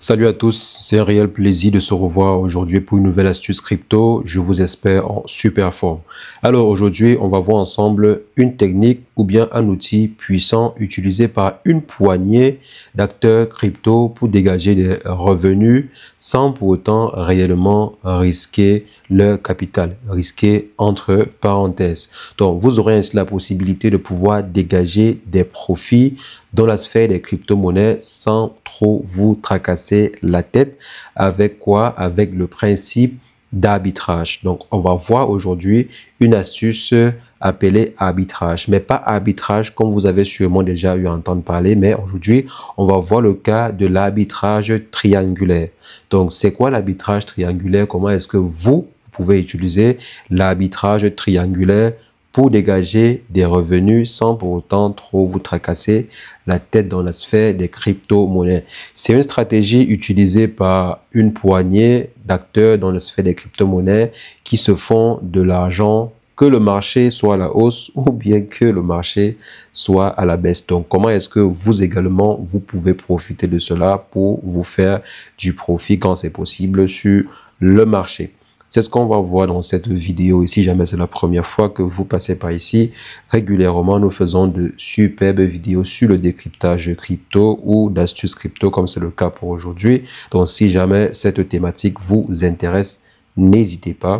Salut à tous, c'est un réel plaisir de se revoir aujourd'hui pour une nouvelle astuce crypto. Je vous espère en super forme. Alors aujourd'hui, on va voir ensemble une technique ou bien un outil puissant utilisé par une poignée d'acteurs crypto pour dégager des revenus sans pour autant réellement risquer leur capital, risquer entre parenthèses. Donc vous aurez ainsi la possibilité de pouvoir dégager des profits dans la sphère des crypto-monnaies sans trop vous tracasser la tête. Avec quoi? Avec le principe d'arbitrage. Donc, on va voir aujourd'hui une astuce appelée arbitrage, mais pas arbitrage comme vous avez sûrement déjà eu à entendre parler, mais aujourd'hui, on va voir le cas de l'arbitrage triangulaire. Donc, c'est quoi l'arbitrage triangulaire? Comment est-ce que vous pouvez utiliser l'arbitrage triangulaire pour dégager des revenus sans pour autant trop vous tracasser la tête dans la sphère des crypto-monnaies? C'est une stratégie utilisée par une poignée d'acteurs dans la sphère des crypto-monnaies qui se font de l'argent, que le marché soit à la hausse ou bien que le marché soit à la baisse. Donc, comment est-ce que vous également, vous pouvez profiter de cela pour vous faire du profit quand c'est possible sur le marché? C'est ce qu'on va voir dans cette vidéo. Et si jamais c'est la première fois que vous passez par ici, régulièrement, nous faisons de superbes vidéos sur le décryptage crypto ou d'astuces crypto, comme c'est le cas pour aujourd'hui. Donc, si jamais cette thématique vous intéresse, n'hésitez pas,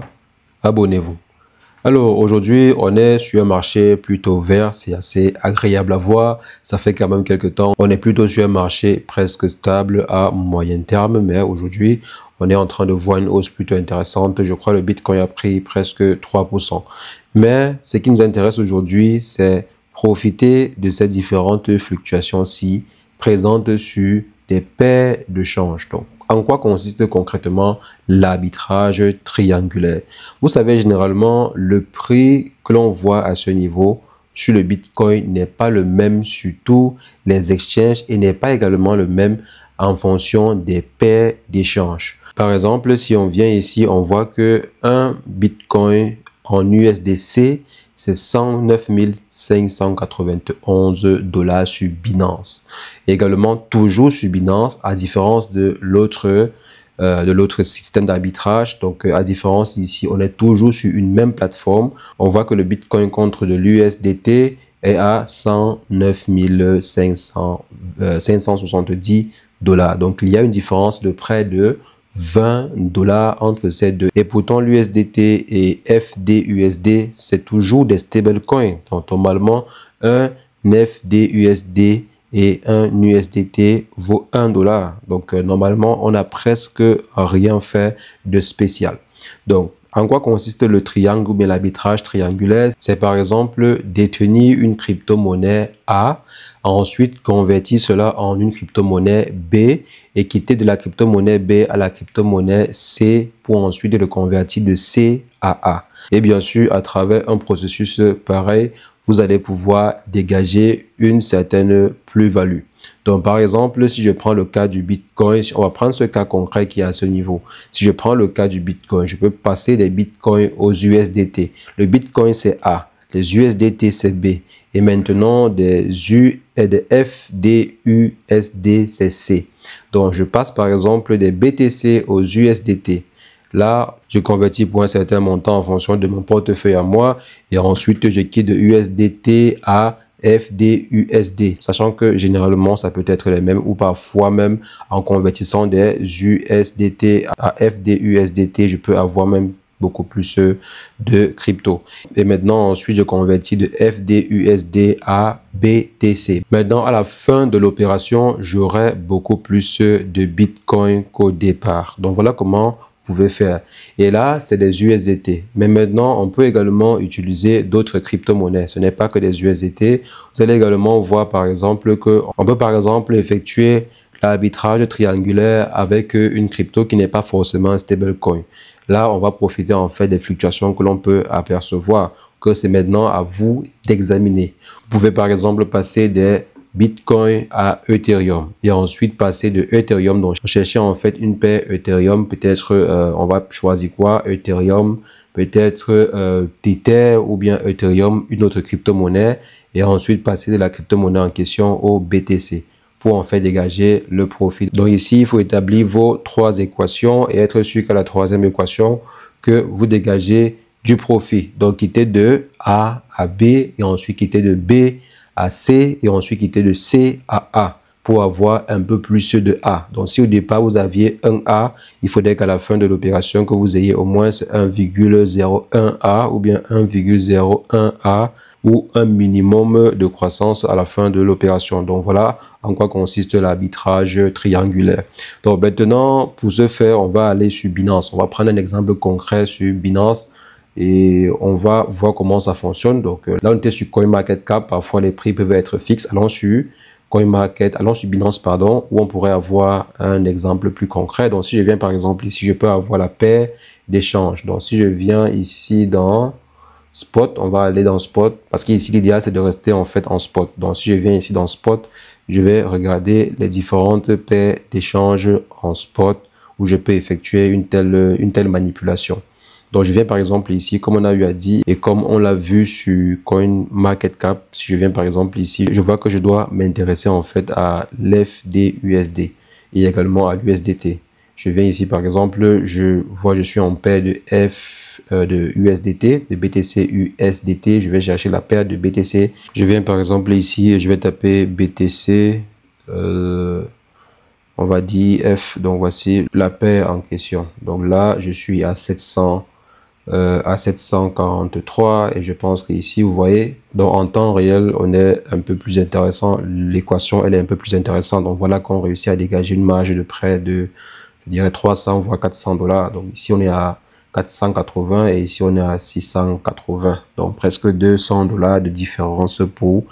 abonnez-vous. Alors aujourd'hui, on est sur un marché plutôt vert, c'est assez agréable à voir. Ça fait quand même quelques temps, on est plutôt sur un marché presque stable à moyen terme, mais aujourd'hui, on est en train de voir une hausse plutôt intéressante. Je crois que le Bitcoin a pris presque 3%. Mais ce qui nous intéresse aujourd'hui, c'est profiter de ces différentes fluctuations-ci présentes sur des paires de change. Donc, en quoi consiste concrètement l'arbitrage triangulaire? Vous savez, généralement, le prix que l'on voit à ce niveau sur le Bitcoin n'est pas le même sur tous les exchanges et n'est pas également le même en fonction des paires d'échange. Par exemple, si on vient ici, on voit que un Bitcoin en USDC, c'est 109 591 $ sur Binance. Également, toujours sur Binance, à différence de l'autre système d'arbitrage. Donc, à différence ici, on est toujours sur une même plateforme. On voit que le Bitcoin contre de l'USDT est à 109 570 $. Donc, il y a une différence de près de 20 $ entre ces deux. Et pourtant, l'USDT et FDUSD, c'est toujours des stablecoins. Donc, normalement, un FDUSD et un USDT vaut 1 $. Donc, normalement, on n'a presque rien fait de spécial. Donc, en quoi consiste le triangle ou bien l'arbitrage triangulaire? C'est par exemple détenir une crypto-monnaie A, ensuite convertir cela en une crypto-monnaie B et quitter de la crypto-monnaie B à la crypto-monnaie C pour ensuite le convertir de C à A. Et bien sûr, à travers un processus pareil, vous allez pouvoir dégager une certaine plus-value. Donc, par exemple, si je prends le cas du Bitcoin, on va prendre ce cas concret qui est à ce niveau. Si je prends le cas du Bitcoin, je peux passer des Bitcoins aux USDT. Le Bitcoin, c'est A. Les USDT, c'est B. Et maintenant, des FDUSD, c'est C. Donc, je passe par exemple des BTC aux USDT. Là, je convertis pour un certain montant en fonction de mon portefeuille à moi. Et ensuite, je quitte de USDT à FDUSD. Sachant que généralement, ça peut être les mêmes ou parfois même en convertissant des USDT à FDUSDT, je peux avoir même beaucoup plus de crypto. Et maintenant, ensuite, je convertis de FDUSD à BTC. Maintenant, à la fin de l'opération, j'aurai beaucoup plus de Bitcoin qu'au départ. Donc, voilà comment vous pouvez faire. Et là, c'est des USDT. Mais maintenant, on peut également utiliser d'autres crypto-monnaies. Ce n'est pas que des USDT. Vous allez également voir, par exemple, qu'on peut, par exemple, effectuer l'arbitrage triangulaire avec une crypto qui n'est pas forcément un stablecoin. Là, on va profiter en fait des fluctuations que l'on peut apercevoir, que c'est maintenant à vous d'examiner. Vous pouvez par exemple passer des Bitcoin à Ethereum et ensuite passer de Ethereum, donc chercher en fait une paire Ethereum, peut-être on va choisir quoi? Ethereum, peut-être Tether ou bien Ethereum, une autre crypto-monnaie, et ensuite passer de la crypto-monnaie en question au BTC. pour en fait dégager le profit. Donc ici, il faut établir vos 3 équations et être sûr qu'à la 3e équation, que vous dégagez du profit. Donc quitter de A à B et ensuite quitter de B à C et ensuite quitter de C à A pour avoir un peu plus de A. Donc si au départ vous aviez un A, il faudrait qu'à la fin de l'opération que vous ayez au moins 1,01 A ou bien 1,01 A ou un minimum de croissance à la fin de l'opération. Donc voilà en quoi consiste l'arbitrage triangulaire. Donc maintenant, pour ce faire, on va aller sur Binance. On va prendre un exemple concret sur Binance et on va voir comment ça fonctionne. Donc là, on était sur CoinMarketCap. Parfois, les prix peuvent être fixes. Allons sur Binance, pardon, où on pourrait avoir un exemple plus concret. Donc si je viens par exemple ici, je peux avoir la paire d'échange. Donc si je viens ici dans Spot, on va aller dans Spot parce qu'ici l'idéal c'est de rester en fait en Spot. Donc si je viens ici dans Spot, je vais regarder les différentes paires d'échange en Spot où je peux effectuer une telle manipulation. Donc je viens par exemple ici, comme on a eu à dire et comme on l'a vu sur CoinMarketCap, si je viens par exemple ici, je vois que je dois m'intéresser en fait à l'FDUSD et également à l'USDT. Je viens ici par exemple, je suis en paire de USDT, de BTC USDT, je vais chercher la paire de BTC. Je viens par exemple ici et je vais taper BTC, on va dire F, donc voici la paire en question. Donc là, je suis à 743 et je pense qu'ici, vous voyez, donc en temps réel, on est un peu plus intéressant. L'équation, elle est un peu plus intéressante. Donc voilà qu'on réussit à dégager une marge de près de, je dirais 300 voire 400 $. Donc ici, on est à 480 et ici on est à 680, donc presque 200 $ de différence pour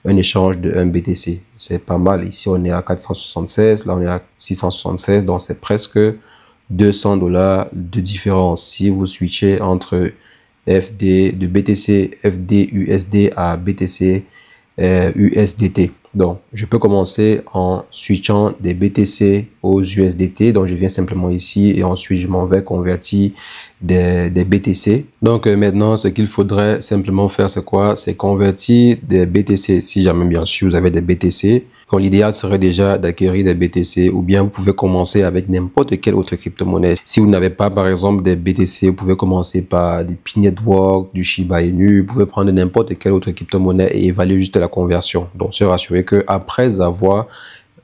un échange de 1 BTC. C'est pas mal. Ici on est à 476, là on est à 676, donc c'est presque 200 $ de différence si vous switchez entre de BTC FDUSD à BTC USDT. Donc, je peux commencer en switchant des BTC aux USDT. Donc, je viens simplement ici et ensuite, je m'en vais convertir des BTC. Donc, maintenant, ce qu'il faudrait simplement faire, c'est quoi? C'est convertir des BTC. Si jamais, bien sûr, vous avez des BTC. Donc, l'idéal serait déjà d'acquérir des BTC ou bien vous pouvez commencer avec n'importe quelle autre crypto-monnaie. Si vous n'avez pas, par exemple, des BTC, vous pouvez commencer par du P-Network, du Shiba Inu. Vous pouvez prendre n'importe quelle autre crypto-monnaie et évaluer juste la conversion. Donc, se rassurer que après avoir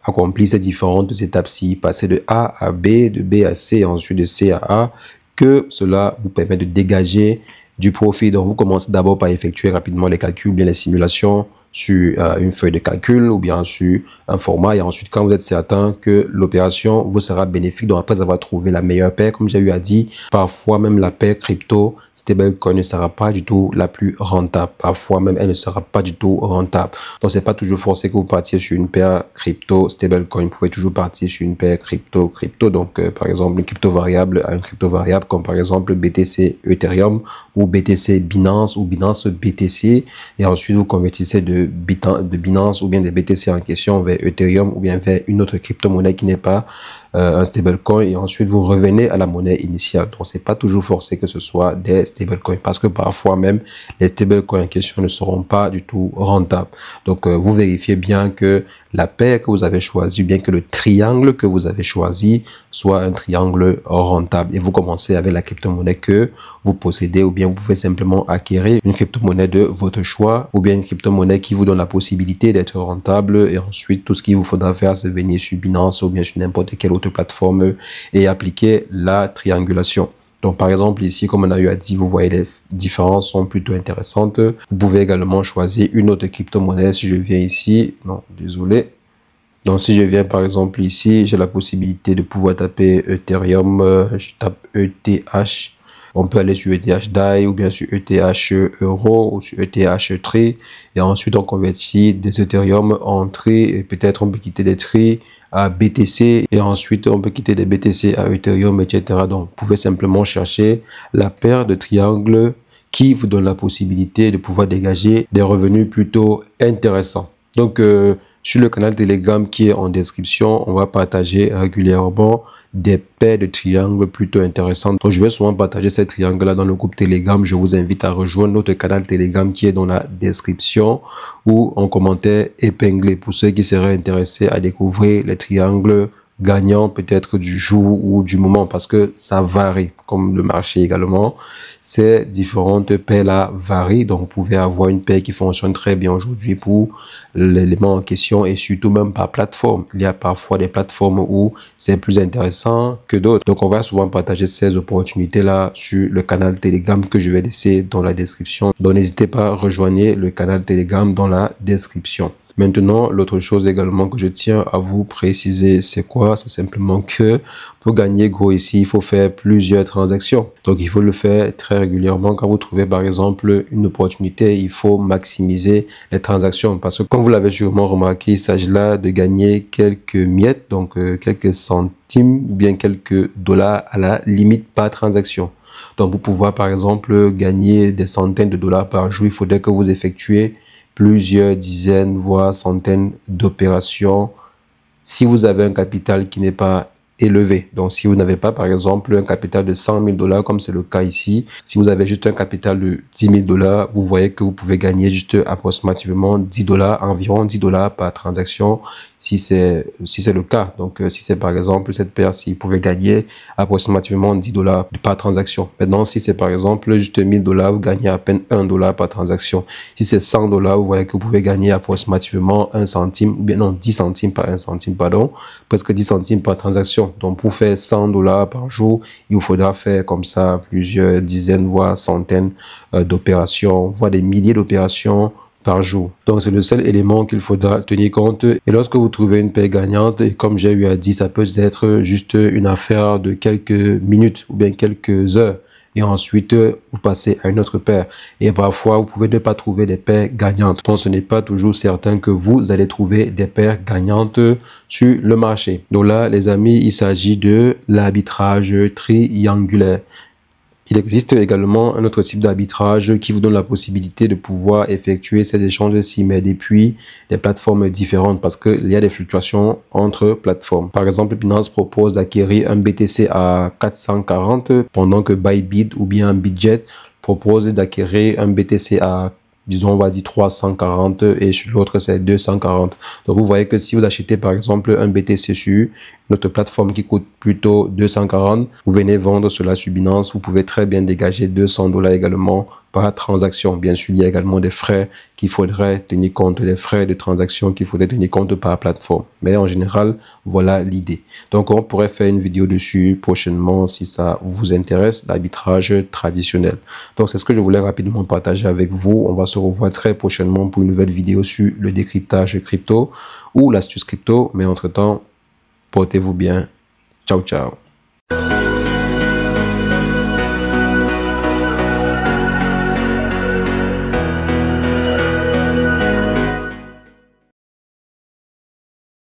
accompli ces différentes étapes-ci, passer de A à B, de B à C, ensuite de C à A, que cela vous permet de dégager du profit. Donc, vous commencez d'abord par effectuer rapidement les calculs, bien les simulations sur une feuille de calcul ou bien sur un format et ensuite quand vous êtes certain que l'opération vous sera bénéfique, donc après avoir trouvé la meilleure paire, comme j'ai eu à dire, parfois même la paire crypto stablecoin ne sera pas du tout la plus rentable, parfois même elle ne sera pas du tout rentable. Donc c'est pas toujours forcé que vous partiez sur une paire crypto stablecoin, vous pouvez toujours partir sur une paire crypto. Donc par exemple une crypto variable à une crypto variable comme par exemple BTC Ethereum ou BTC Binance ou Binance BTC et ensuite vous convertissez de Binance ou bien des BTC en question vers Ethereum ou bien vers une autre crypto-monnaie qui n'est pas un stablecoin et ensuite vous revenez à la monnaie initiale. Donc c'est pas toujours forcé que ce soit des stablecoins parce que parfois même les stablecoins en question ne seront pas du tout rentables. Donc vous vérifiez bien que la paire que vous avez choisie, bien que le triangle que vous avez choisi soit un triangle rentable et vous commencez avec la crypto-monnaie que vous possédez ou bien vous pouvez simplement acquérir une crypto-monnaie de votre choix ou bien une crypto-monnaie qui vous donne la possibilité d'être rentable et ensuite tout ce qu'il vous faudra faire c'est venir sur Binance ou bien sur n'importe quelle autre plateforme et appliquer la triangulation. Donc, par exemple, ici, comme on a eu à dire, vous voyez les différences sont plutôt intéressantes. Vous pouvez également choisir une autre crypto-monnaie. Si je viens ici, non, désolé. Donc, si je viens, par exemple, ici, j'ai la possibilité de pouvoir taper Ethereum. Je tape ETH. On peut aller sur ETH DAI ou bien sur ETH Euro ou sur ETH TRI. Et ensuite, on convertit des Ethereum en TRI. Et peut-être on peut quitter des TRI à BTC et ensuite on peut quitter des BTC à Ethereum, etc. Donc, vous pouvez simplement chercher la paire de triangles qui vous donne la possibilité de pouvoir dégager des revenus plutôt intéressants. Donc, Sur le canal Telegram qui est en description, on va partager régulièrement des paires de triangles plutôt intéressantes. Donc, je vais souvent partager ces triangles-là dans le groupe Telegram. Je vous invite à rejoindre notre canal Telegram qui est dans la description ou en commentaire épinglé pour ceux qui seraient intéressés à découvrir les triangles gagnant peut-être du jour ou du moment parce que ça varie comme le marché également. Ces différentes paires-là varient, donc vous pouvez avoir une paire qui fonctionne très bien aujourd'hui pour l'élément en question et surtout même par plateforme. Il y a parfois des plateformes où c'est plus intéressant que d'autres. Donc on va souvent partager ces opportunités-là sur le canal Telegram que je vais laisser dans la description. Donc n'hésitez pas à rejoindre le canal Telegram dans la description. Maintenant, l'autre chose également que je tiens à vous préciser, c'est quoi? C'est simplement que pour gagner gros ici, il faut faire plusieurs transactions. Donc, il faut le faire très régulièrement. Quand vous trouvez par exemple une opportunité, il faut maximiser les transactions parce que comme vous l'avez sûrement remarqué, il s'agit là de gagner quelques miettes, donc quelques centimes ou bien quelques dollars à la limite par transaction. Donc, pour pouvoir par exemple gagner des centaines de dollars par jour, il faudrait que vous effectuez plusieurs dizaines, voire centaines d'opérations si vous avez un capital qui n'est pas élevé. Donc, si vous n'avez pas, par exemple, un capital de 100 000 $, comme c'est le cas ici, si vous avez juste un capital de 10 000 $, vous voyez que vous pouvez gagner juste approximativement 10 $, environ 10 $ par transaction, si c'est le cas. Donc, si c'est par exemple cette paire-ci, vous pouvez gagner approximativement 10 $ par transaction. Maintenant, si c'est par exemple juste 1000 $, vous gagnez à peine 1 $ par transaction. Si c'est 100 $, vous voyez que vous pouvez gagner approximativement 1 centime, ou bien non, 10 centimes par 1 centime, pardon, presque 10 centimes par transaction. Donc, pour faire 100 $ par jour, il vous faudra faire comme ça plusieurs dizaines, voire centaines d'opérations, voire des milliers d'opérations par jour. Donc, c'est le seul élément qu'il faudra tenir compte. Et lorsque vous trouvez une paire gagnante, et comme j'ai eu à dire, ça peut être juste une affaire de quelques minutes ou bien quelques heures. Et ensuite, vous passez à une autre paire. Et parfois, vous pouvez ne pas trouver des paires gagnantes. Donc, ce n'est pas toujours certain que vous allez trouver des paires gagnantes sur le marché. Donc là, les amis, il s'agit de l'arbitrage triangulaire. Il existe également un autre type d'arbitrage qui vous donne la possibilité de pouvoir effectuer ces échanges-ci, mais depuis des plateformes différentes parce qu'il y a des fluctuations entre plateformes. Par exemple, Binance propose d'acquérir un BTC à 440 pendant que Bybit ou bien Bitget propose d'acquérir un BTC à, disons, on va dire 340 et sur l'autre c'est 240. Donc vous voyez que si vous achetez par exemple un BTC sur notre plateforme qui coûte plutôt 240, vous venez vendre cela sur Binance, vous pouvez très bien dégager 200 $ également par transaction. Bien sûr, il y a également des frais qu'il faudrait tenir compte, des frais de transaction qu'il faudrait tenir compte par plateforme. Mais en général, voilà l'idée. Donc, on pourrait faire une vidéo dessus prochainement si ça vous intéresse, l'arbitrage traditionnel. Donc, c'est ce que je voulais rapidement partager avec vous. On va se revoir très prochainement pour une nouvelle vidéo sur le décryptage crypto ou l'astuce crypto. Mais entre-temps, portez-vous bien. Ciao, ciao.